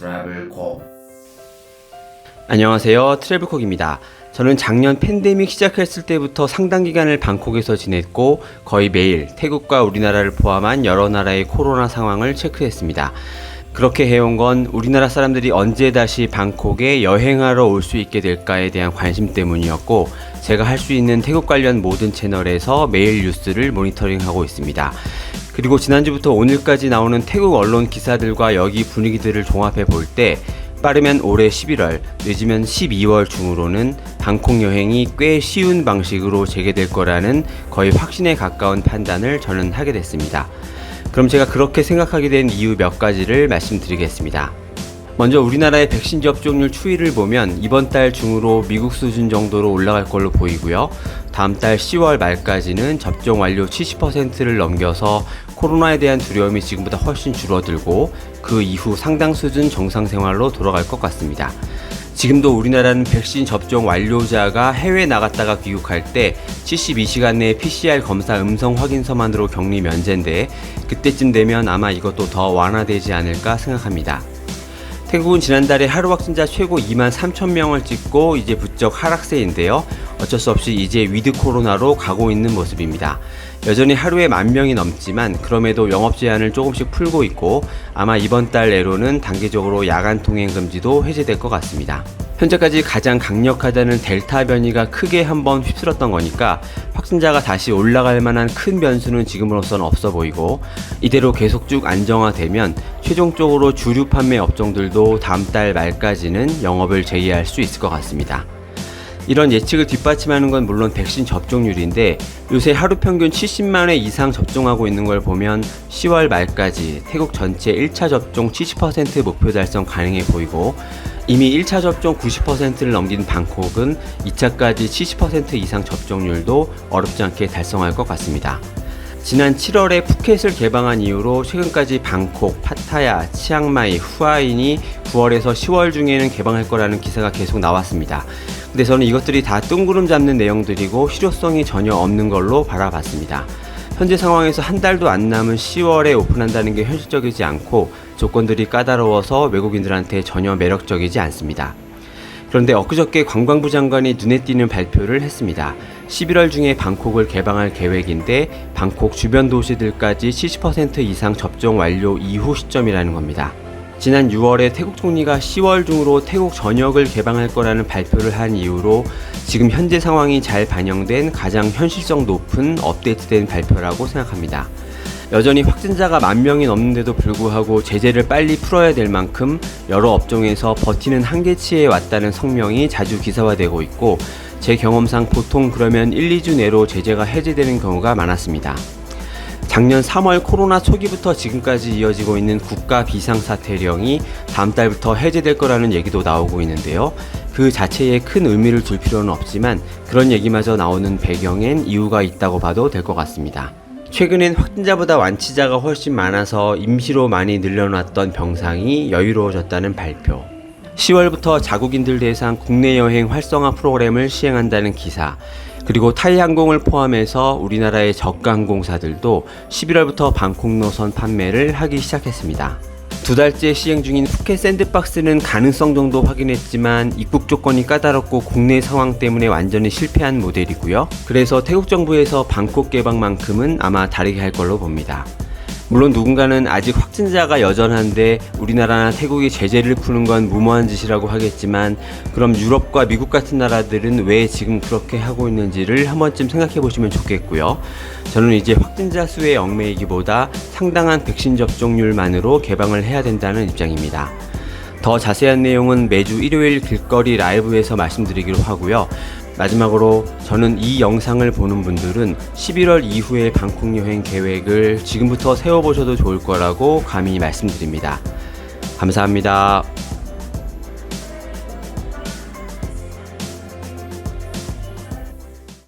트래블콕. 안녕하세요, 트래블콕입니다. 저는 작년 팬데믹 시작했을 때부터 상당 기간을 방콕에서 지냈고 거의 매일 태국과 우리나라를 포함한 여러 나라의 코로나 상황을 체크했습니다. 그렇게 해온 건 우리나라 사람들이 언제 다시 방콕에 여행하러 올 수 있게 될까에 대한 관심 때문이었고, 제가 할 수 있는 태국 관련 모든 채널에서 매일 뉴스를 모니터링하고 있습니다. 그리고 지난주부터 오늘까지 나오는 태국 언론 기사들과 여기 분위기들을 종합해 볼 때 빠르면 올해 11월, 늦으면 12월 중으로는 방콕 여행이 꽤 쉬운 방식으로 재개될 거라는 거의 확신에 가까운 판단을 저는 하게 됐습니다. 그럼 제가 그렇게 생각하게 된 이유 몇 가지를 말씀드리겠습니다. 먼저 우리나라의 백신 접종률 추이를 보면 이번 달 중으로 미국 수준 정도로 올라갈 걸로 보이고요. 다음 달 10월 말까지는 접종 완료 70%를 넘겨서 코로나에 대한 두려움이 지금보다 훨씬 줄어들고 그 이후 상당 수준 정상 생활로 돌아갈 것 같습니다. 지금도 우리나라는 백신 접종 완료자가 해외 나갔다가 귀국할 때 72시간 내에 PCR 검사 음성 확인서만으로 격리 면제인데, 그때쯤 되면 아마 이것도 더 완화되지 않을까 생각합니다. 태국은 지난달에 하루 확진자 최고 23,000명을 찍고 이제 부쩍 하락세인데요. 어쩔 수 없이 이제 위드 코로나로 가고 있는 모습입니다. 여전히 하루에 10,000명이 넘지만 그럼에도 영업 제한을 조금씩 풀고 있고, 아마 이번 달 내로는 단계적으로 야간 통행 금지도 해제될 것 같습니다. 현재까지 가장 강력하다는 델타 변이가 크게 한번 휩쓸었던 거니까 확진자가 다시 올라갈 만한 큰 변수는 지금으로선 없어 보이고, 이대로 계속 쭉 안정화되면 최종적으로 주류 판매 업종들도 다음 달 말까지는 영업을 재개할 수 있을 것 같습니다. 이런 예측을 뒷받침하는 건 물론 백신 접종률인데, 요새 하루 평균 70만 회 이상 접종하고 있는 걸 보면 10월 말까지 태국 전체 1차 접종 70% 목표 달성 가능해 보이고, 이미 1차 접종 90%를 넘긴 방콕은 2차까지 70% 이상 접종률도 어렵지 않게 달성할 것 같습니다. 지난 7월에 푸켓을 개방한 이후로 최근까지 방콕, 파타야, 치앙마이, 후아인이 9월에서 10월 중에는 개방할 거라는 기사가 계속 나왔습니다. 근데 저는 이것들이 다 뜬구름 잡는 내용들이고 실효성이 전혀 없는 걸로 바라봤습니다. 현재 상황에서 한 달도 안 남은 10월에 오픈한다는 게 현실적이지 않고 조건들이 까다로워서 외국인들한테 전혀 매력적이지 않습니다. 그런데 엊그저께 관광부 장관이 눈에 띄는 발표를 했습니다. 11월 중에 방콕을 개방할 계획인데 방콕 주변 도시들까지 70% 이상 접종 완료 이후 시점이라는 겁니다. 지난 6월에 태국 총리가 10월 중으로 태국 전역을 개방할 거라는 발표를 한 이후로 지금 현재 상황이 잘 반영된 가장 현실성 높은 업데이트된 발표라고 생각합니다. 여전히 확진자가 10,000명이 넘는데도 불구하고 제재를 빨리 풀어야 될 만큼 여러 업종에서 버티는 한계치에 왔다는 성명이 자주 기사화되고 있고, 제 경험상 보통 그러면 1-2주 내로 제재가 해제되는 경우가 많았습니다. 작년 3월 코로나 초기부터 지금까지 이어지고 있는 국가 비상사태령이 다음 달부터 해제될 거라는 얘기도 나오고 있는데요. 그 자체에 큰 의미를 둘 필요는 없지만 그런 얘기마저 나오는 배경엔 이유가 있다고 봐도 될 것 같습니다. 최근엔 확진자보다 완치자가 훨씬 많아서 임시로 많이 늘려놨던 병상이 여유로워졌다는 발표, 10월부터 자국인들 대상 국내 여행 활성화 프로그램을 시행한다는 기사, 그리고 타이항공을 포함해서 우리나라의 저가 항공사들도 11월부터 방콕 노선 판매를 하기 시작했습니다. 2달째 시행 중인 푸켓 샌드박스는 가능성 정도 확인했지만 입국 조건이 까다롭고 국내 상황 때문에 완전히 실패한 모델이고요. 그래서 태국 정부에서 방콕 개방만큼은 아마 다르게 할 걸로 봅니다. 물론 누군가는 아직 확진자가 여전한데 우리나라나 태국이 제재를 푸는 건 무모한 짓이라고 하겠지만, 그럼 유럽과 미국 같은 나라들은 왜 지금 그렇게 하고 있는지를 한 번쯤 생각해 보시면 좋겠고요. 저는 이제 확진자 수에 얽매이기보다 상당한 백신 접종률만으로 개방을 해야 된다는 입장입니다. 더 자세한 내용은 매주 일요일 길거리 라이브에서 말씀드리기로 하고요. 마지막으로 저는 이 영상을 보는 분들은 11월 이후의 방콕 여행 계획을 지금부터 세워보셔도 좋을 거라고 감히 말씀드립니다. 감사합니다.